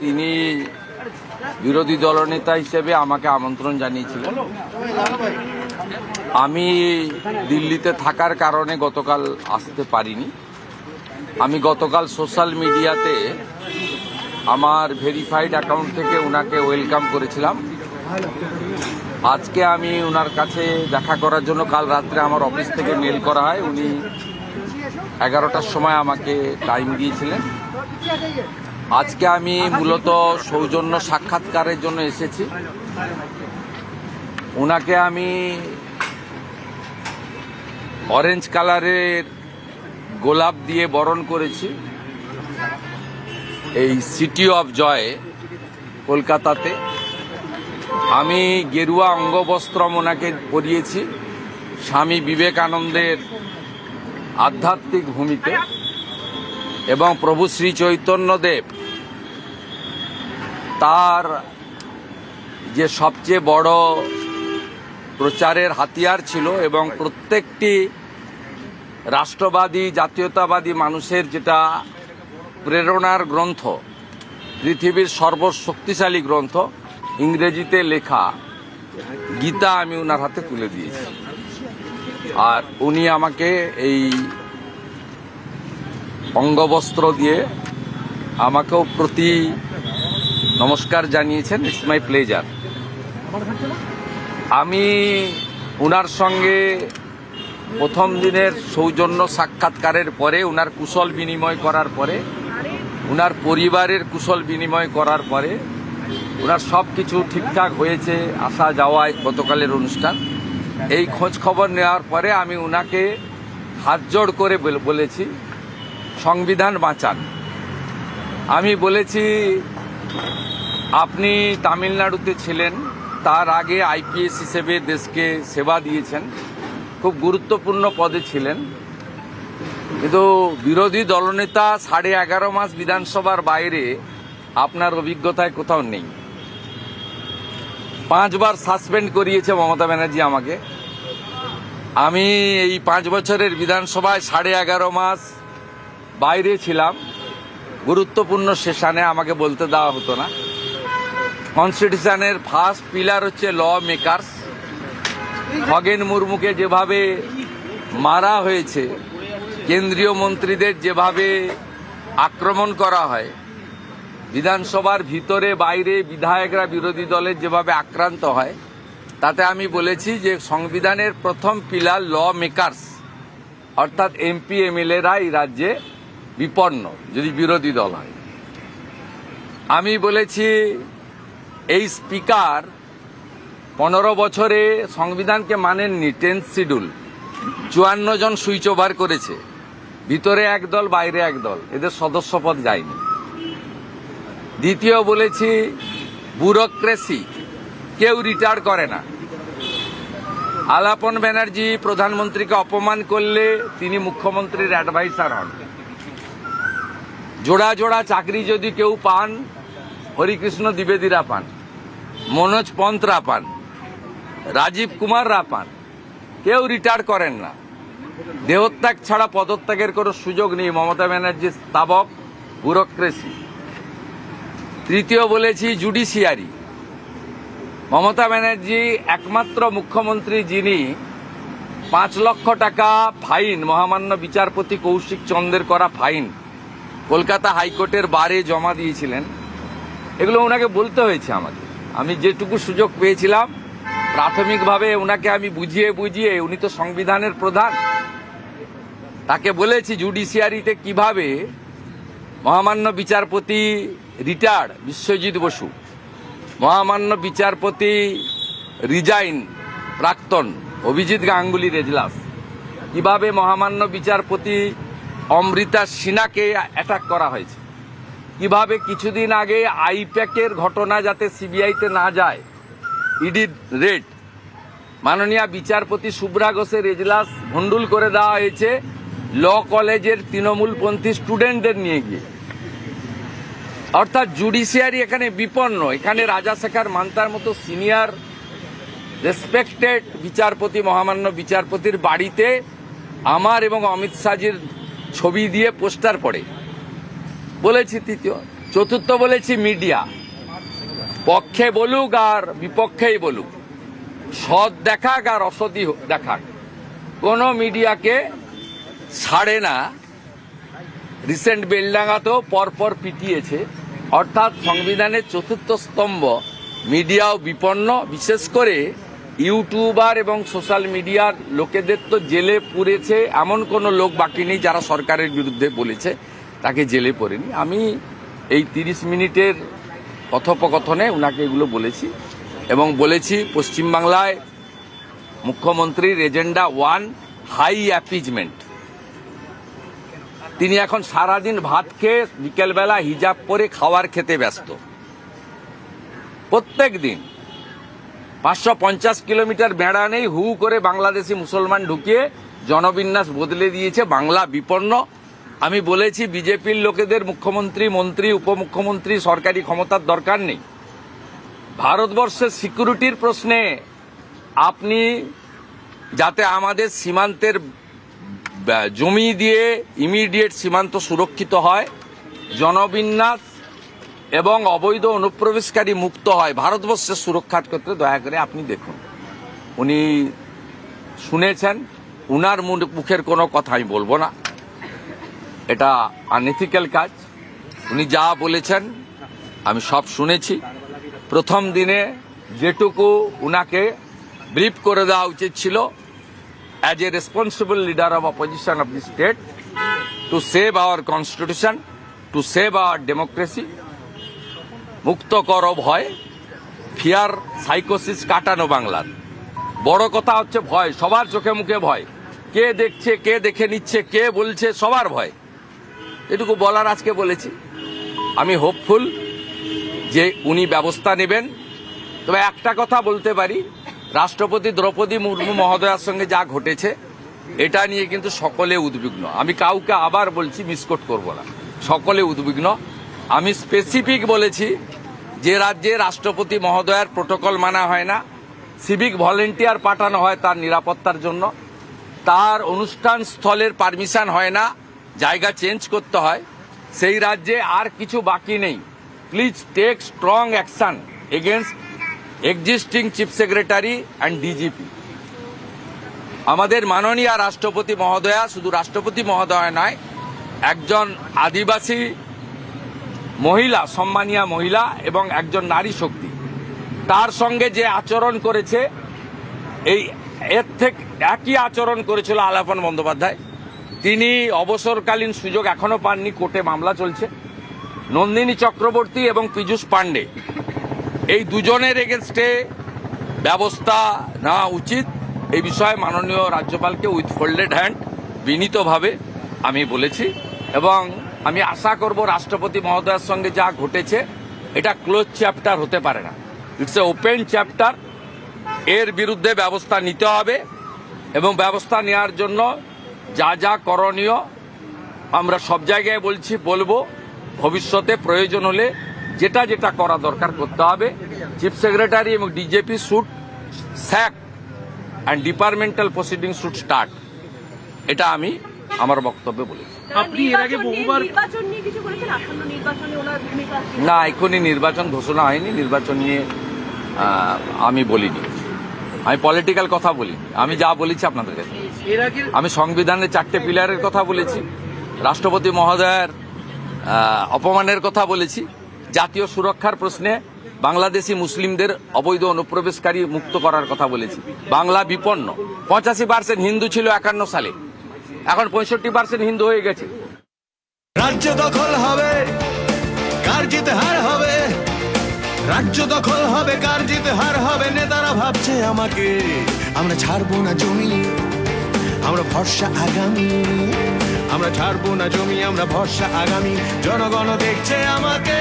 তিনি বিরোধী দলনেতা হিসেবে আমাকে আমন্ত্রণ জানিয়েছিলেন। আমি দিল্লিতে থাকার কারণে গতকাল আসতে পারিনি। আমি গতকাল সোশ্যাল মিডিয়াতে আমার ভেরিফাইড অ্যাকাউন্ট থেকে ওনাকে ওয়েলকাম করেছিলাম। আজকে আমি ওনার কাছে দেখা করার জন্য কাল রাত্রে আমার অফিস থেকে মেল করা হয়। উনি 11টার সময় আমাকে টাইম দিয়েছিলেন। আজকে আমি মূলত সৌজন্য সাক্ষাৎকারের জন্য এসেছি। ওনাকে আমি অরেঞ্জ কালারের গোলাপ দিয়ে বরণ করেছি এই সিটি অফ জয় কলকাতাতে। আমি গেরুয়া অঙ্গবস্ত্রম ওনাকে পরিয়েছি স্বামী বিবেকানন্দের আধ্যাত্মিক ভূমিতে, এবং প্রভু শ্রী চৈতন্যদেব তার যে সবচেয়ে বড় প্রচারের হাতিয়ার ছিল এবং প্রত্যেকটি রাষ্ট্রবাদী জাতীয়তাবাদী মানুষের যেটা প্রেরণার গ্রন্থ, পৃথিবীর সর্বশক্তিশালী গ্রন্থ, ইংরেজিতে লেখা গীতা আমি ওনার হাতে তুলে দিয়েছি। আর উনি আমাকে এই অঙ্গবস্ত্র দিয়ে আমাকেও প্রতি নমস্কার জানিয়েছেন। It's my pleasure. আমি ওনার সঙ্গে প্রথম দিনের সৌজন্য সাক্ষাৎকারের পরে, ওনার কুশল বিনিময় করার পরে, ওনার পরিবারের কুশল বিনিময় করার পরে, ওনার সব কিছু ঠিকঠাক হয়েছে আসা যাওয়ায় গতকালের অনুষ্ঠান, এই খোঁজ খবর নেওয়ার পরে আমি ওনাকে হাত জোড় করে বলেছি সংবিধান বাঁচান। আমি বলেছি আপনি তামিলনাড়ুতে ছিলেন, তার আগে আইপিএস হিসেবে দেশকে সেবা দিয়েছেন, খুব গুরুত্বপূর্ণ পদে ছিলেন, কিন্তু বিরোধী দলনেতা 11.5 মাস বিধানসভার বাইরে আপনার অভিজ্ঞতায় কোথাও নেই। 5 বার সাসপেন্ড করিয়েছে মমতা ব্যানার্জি আমাকে। আমি এই 5 বছরের বিধানসভায় 11.5 মাস বাইরে ছিলাম। গুরুত্বপূর্ণ সেশনে আমাকে বলতে দেওয়া হতো না। কনস্টিটিউশনের ফার্স্ট পিলার হচ্ছে ল মেকার্স। খগেন মুর্মুকে যেভাবে মারা হয়েছে, কেন্দ্রীয় মন্ত্রীদের যেভাবে আক্রমণ করা হয়, বিধানসভার ভিতরে বাইরে বিধায়করা বিরোধী দলের যেভাবে আক্রান্ত হয়, তাতে আমি বলেছি যে সংবিধানের প্রথম পিলার ল মেকার্স, অর্থাৎ এমপি এমএলএরা এই রাজ্যে বিপন্ন যদি বিরোধী দল হয়। আমি বলেছি এই স্পিকার 15 বছরে সংবিধানকে মানেননি। 10th শিডিউল 54 জন সুইচ ওভার করেছে, ভিতরে এক দল বাইরে এক দল, এদের সদস্যপদ যায়নি। দ্বিতীয় বলেছি ব্যুরোক্রেসি, কেউ রিটায়ার করে না। আলাপন ব্যানার্জি প্রধানমন্ত্রীকে অপমান করলে তিনি মুখ্যমন্ত্রীর অ্যাডভাইসার হন। জোড়া জোড়া চাকরি যদি কেউ পান, হরিকৃষ্ণ দ্বিবেদীরা পান, মনোজ পন্তরা পান, রাজীব কুমাররা পান, কেউ রিটায়ার করেন না। দেহত্যাগ ছাড়া পদত্যাগের কোনো সুযোগ নেই। মমতা ব্যানার্জির স্তাবক ব্যুরোক্রেসি। তৃতীয় বলেছি জুডিশিয়ারি। মমতা ব্যানার্জি একমাত্র মুখ্যমন্ত্রী যিনি 5 লক্ষ টাকা ফাইন, মহামান্য বিচারপতি কৌশিক চন্দ্রের করা ফাইন কলকাতা হাইকোর্টের বারে জমা দিয়েছিলেন। এগুলো ওনাকে বলতে হয়েছে আমাকে। আমি যেটুকু সুযোগ পেয়েছিলাম প্রাথমিকভাবে ওনাকে আমি বুঝিয়ে, উনি তো সংবিধানের প্রধান, তাকে বলেছি জুডিশিয়ারিতে কিভাবে মহামান্য বিচারপতি রিটায়ার্ড বিশ্বজিৎ বসু, মহামান্য বিচারপতি রিজাইন প্রাক্তন অভিজিৎ গাঙ্গুলির এজলাস, কিভাবে মহামান্য বিচারপতি অমৃতা সিনহাকে অ্যাটাক করা হয়েছে, কিভাবে কিছুদিন আগে আইপ্যাকের ঘটনা যাতে সিবিআইতে না যায়, ইডির রেড, মাননীয় বিচারপতি শুভ্রা ঘোষের এজলাস ভণ্ডুল করে দেওয়া হয়েছে ল কলেজের তৃণমূলপন্থী স্টুডেন্টদের নিয়ে গিয়ে। অর্থাৎ জুডিশিয়ারি এখানে বিপন্ন। এখানে রাজাশেখর মান্তার মতো সিনিয়র রেসপেক্টেড বিচারপতি, মহামান্য বিচারপতির বাড়িতে আমার এবং অমিত শাহজির ছবি দিয়ে পোস্টার পড়ে। বলেছি তৃতীয়। চতুর্থ বলেছি মিডিয়া, পক্ষে বলুক আর বিপক্ষেই বলুক, সৎ দেখাক আর অসৎই দেখাক, কোন মিডিয়াকে ছাড়ে না। রিসেন্ট বেলডাঙ্গাতেও পরপর পিটিয়েছে। অর্থাৎ সংবিধানের চতুর্থ স্তম্ভ মিডিয়াও বিপন্ন, বিশেষ করে ইউটিউবার এবং সোশ্যাল মিডিয়ার লোকেদের তো জেলে পুরেছে, এমন কোনো লোক বাকি নেই যারা সরকারের বিরুদ্ধে বলেছে তাকে জেলে পড়েনি। আমি এই 30 মিনিটের কথোপকথনে উনাকে এগুলো বলেছি এবং বলেছি পশ্চিমবাংলায় মুখ্যমন্ত্রীর এজেন্ডা 1 হাই অ্যাপিজমেন্ট। তিনি এখন সারাদিন ভাত খেয়ে বিকেলবেলা হিজাব পরে খাওয়ার খেতে ব্যস্ত। প্রত্যেক দিন 550 কিলোমিটার বেড়া নেই, হু করে বাংলাদেশি মুসলমান ঢুকিয়ে জনবিন্যাস বদলে দিয়েছে। বাংলা বিপন্ন। আমি বলেছি বিজেপির লোকেদের মুখ্যমন্ত্রী, মন্ত্রী, উপমুখ্যমন্ত্রী, সরকারি ক্ষমতার দরকার নেই। ভারতবর্ষের সিকিউরিটির প্রশ্নে আপনি যাতে আমাদের সীমান্তের জমি দিয়ে ইমিডিয়েট সীমান্ত সুরক্ষিত হয়, জনবিন্যাস এবং অবৈধ অনুপ্রবেশকারী মুক্ত হয়, ভারতবর্ষের সুরক্ষার ক্ষেত্রে দয়া করে আপনি দেখুন। উনি শুনেছেন, উনার মুখের কোনো কথা আমি বলবো না, এটা আনএথিক্যাল কাজ। উনি যা বলেছেন আমি সব শুনেছি। প্রথম দিনে যেটুকু উনাকে ব্রিফ করে দেওয়া উচিত ছিল, as a responsible leader of opposition of the state, to save our constitution, to save our democracy, মুক্ত করো ভয়, ফিয়ার সাইকোসিস কাটানো বাংলার। বড় কথা হচ্ছে ভয়, সবার চোখে মুখে ভয়, কে দেখছে, কে দেখে নিচ্ছে, কে বলছে, সবার ভয়। এটুকু বলার আজকে বলেছি। আমি হোপফুল যে উনি ব্যবস্থা নেবেন। তবে একটা কথা বলতে পারি, রাষ্ট্রপতি দ্রৌপদী মুর্মু মহোদয়ার সঙ্গে যা ঘটেছে এটা নিয়ে কিন্তু সকলে উদ্বিগ্ন। আমি কাউকে আবার বলছি, মিসকোট করব না, সকলে উদ্বিগ্ন। আমি স্পেসিফিক বলেছি যে রাজ্যে রাষ্ট্রপতি মহোদয়ার প্রোটোকল মানা হয় না, সিভিক ভলেন্টিয়ার পাঠানো হয় তার নিরাপত্তার জন্য, তার অনুষ্ঠান স্থলের পারমিশন হয় না, জায়গা চেঞ্জ করতে হয়, সেই রাজ্যে আর কিছু বাকি নেই। Please take strong action against existing chief secretary and DGP. আমাদের মাননীয় রাষ্ট্রপতি মহোদয়া শুধু রাষ্ট্রপতি মহোদয়া নয়, একজন আদিবাসী মহিলা, সম্মানীয় মহিলা এবং একজন নারী শক্তি, তার সঙ্গে যে আচরণ করেছে, এর থেকে একই আচরণ করেছিল আলাপন বন্দ্যোপাধ্যায়। তিনি অবসরকালীন সুযোগ এখনো পাননি, কোর্টে মামলা চলছে। নন্দিনী চক্রবর্তী এবং পীযূষ পাণ্ডে, এই দুজনের এগেনস্টে ব্যবস্থা নেওয়া উচিত। এই বিষয়ে মাননীয় রাজ্যপালকে উইথ ফোল্ডেড হ্যান্ড বিনীতভাবে আমি বলেছি এবং আমি আশা করব রাষ্ট্রপতি মহোদয়ের সঙ্গে যা ঘটেছে এটা ক্লোজ চ্যাপ্টার হতে পারে না, ইটস এ ওপেন চ্যাপ্টার। এর বিরুদ্ধে ব্যবস্থা নিতে হবে এবং ব্যবস্থা নেওয়ার জন্য যা যা করণীয় আমরা সব জায়গায় বলবো। ভবিষ্যতে প্রয়োজন হলে যেটা যেটা করা দরকার করতে হবে। চিফ সেক্রেটারি এবং DGP should sack and departmental proceeding should start, এটা আমি আমার বক্তব্যে বলেছি। আপনি এর আগে বহুবার নির্বাচন নিয়ে কিছু বলেছেন, আসন্ন নির্বাচনে ওনার ভূমিকা? না, এখনই নির্বাচন ঘোষণা হয়নি, নির্বাচন নিয়ে আমি বলিনি, আমি পলিটিক্যাল কথা বলিনি। আমি যা বলেছি আপনাদের কাছে, এর আগে আমি সংবিধানের 4টে পিলারের কথা বলেছি, রাষ্ট্রপতি মহোদয়ের অপমানের কথা বলেছি, জাতীয় সুরক্ষার প্রশ্নে বাংলাদেশি মুসলিমদের অবৈধ অনুপ্রবেশকারী মুক্ত করার কথা বলেছি। বাংলা বিপন্ন, 85% হিন্দু ছিল 51 সালে, এখন 65% হিন্দু হয়ে গেছে। রাজ্য দখল হবে, কার জিতে হার হবে, রাজ্য দখল হবে, কার জিতে হার হবে। নেতারা ভাবছে আমাকে, আমরা ছাড়বো না জমি, আমরা ভরসা আগামী, আমরা ছাড়বো না জমি, আমরা ভরসা আগামী। জনগণ দেখছে আমাকে।